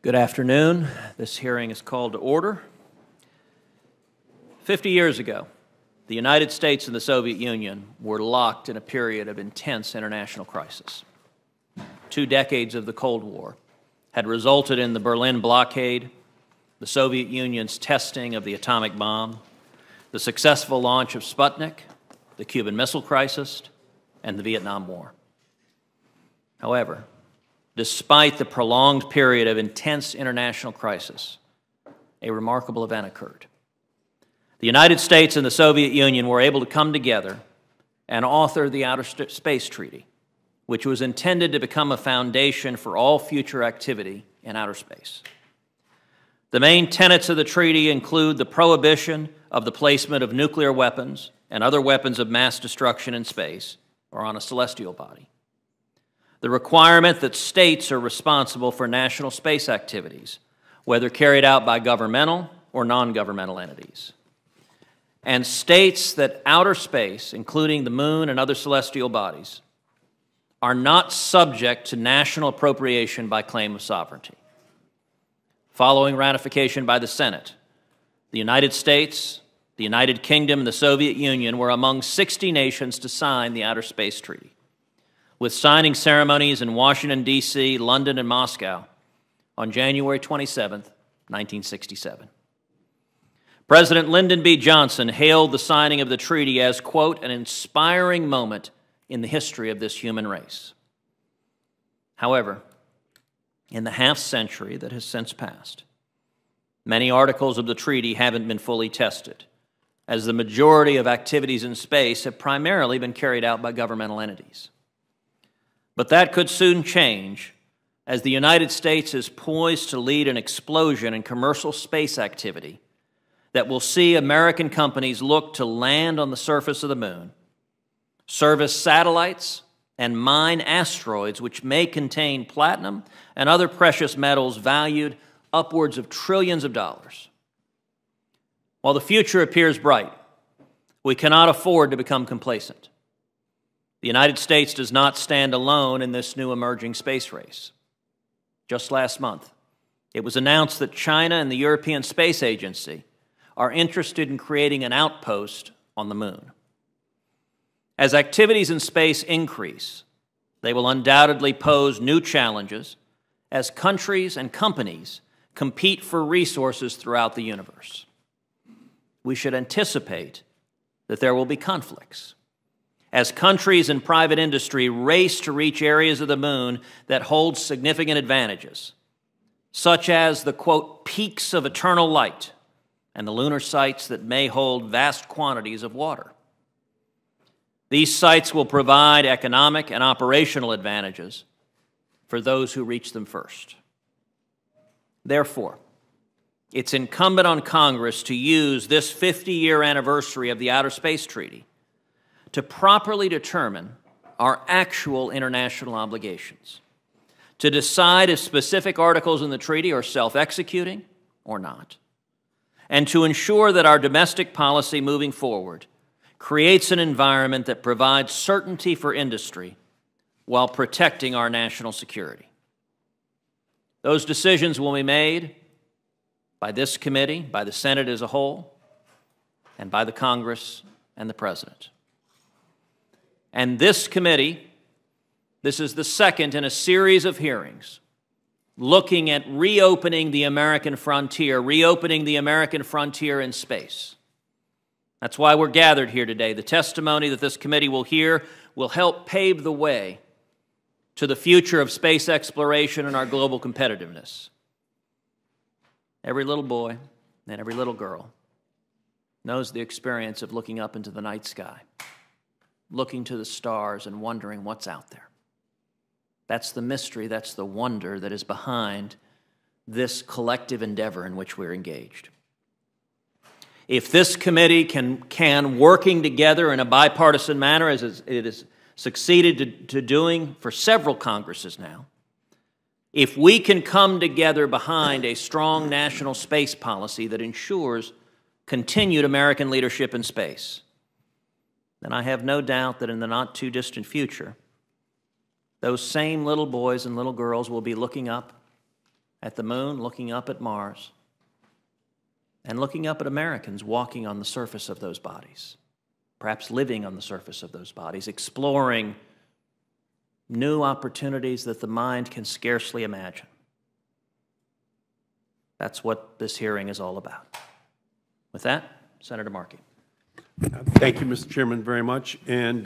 Good afternoon. This hearing is called to order. 50 years ago, the United States and the Soviet Union were locked in a period of intense international crisis. 2 decades of the Cold War had resulted in the Berlin blockade, the Soviet Union's testing of the atomic bomb, the successful launch of Sputnik, the Cuban Missile Crisis, and the Vietnam War. However, despite the prolonged period of intense international crisis, a remarkable event occurred. The United States and the Soviet Union were able to come together and author the Outer Space Treaty, which was intended to become a foundation for all future activity in outer space. The main tenets of the treaty include the prohibition of the placement of nuclear weapons and other weapons of mass destruction in space or on a celestial body, the requirement that states are responsible for national space activities, whether carried out by governmental or non-governmental entities, and states that outer space, including the moon and other celestial bodies, are not subject to national appropriation by claim of sovereignty. Following ratification by the Senate, the United States, the United Kingdom, and the Soviet Union were among 60 nations to sign the Outer Space Treaty, with signing ceremonies in Washington, D.C., London, and Moscow on January 27, 1967. President Lyndon B. Johnson hailed the signing of the treaty as, quote, an inspiring moment in the history of this human race. However, in the half-century that has since passed, many articles of the treaty haven't been fully tested, as the majority of activities in space have primarily been carried out by governmental entities. But that could soon change, as the United States is poised to lead an explosion in commercial space activity that will see American companies look to land on the surface of the moon, service satellites, and mine asteroids which may contain platinum and other precious metals valued upwards of trillions of dollars. While the future appears bright, we cannot afford to become complacent. The United States does not stand alone in this new emerging space race. Just last month, it was announced that China and the European Space Agency are interested in creating an outpost on the moon. As activities in space increase, they will undoubtedly pose new challenges as countries and companies compete for resources throughout the universe. We should anticipate that there will be conflicts as countries and private industry race to reach areas of the moon that hold significant advantages, such as the, quote, peaks of eternal light and the lunar sites that may hold vast quantities of water. These sites will provide economic and operational advantages for those who reach them first. Therefore, it's incumbent on Congress to use this 50-year anniversary of the Outer Space Treaty to properly determine our actual international obligations, to decide if specific articles in the treaty are self-executing or not, and to ensure that our domestic policy moving forward creates an environment that provides certainty for industry while protecting our national security. Those decisions will be made by this committee, by the Senate as a whole, and by the Congress and the President. And this committee, this is the second in a series of hearings looking at reopening the American frontier in space. That's why we're gathered here today. The testimony that this committee will hear will help pave the way to the future of space exploration and our global competitiveness. Every little boy and every little girl knows the experience of looking up into the night sky, looking to the stars and wondering what's out there. That's the mystery, that's the wonder that is behind this collective endeavor in which we're engaged. If this committee can working together in a bipartisan manner, as it has succeeded to doing for several Congresses now, if we can come together behind a strong national space policy that ensures continued American leadership in space, then I have no doubt that in the not-too-distant future, those same little boys and little girls will be looking up at the moon, looking up at Mars, and looking up at Americans walking on the surface of those bodies, perhaps living on the surface of those bodies, exploring new opportunities that the mind can scarcely imagine. That's what this hearing is all about. With that, Senator Markey. Thank you, Mr. Chairman, very much. And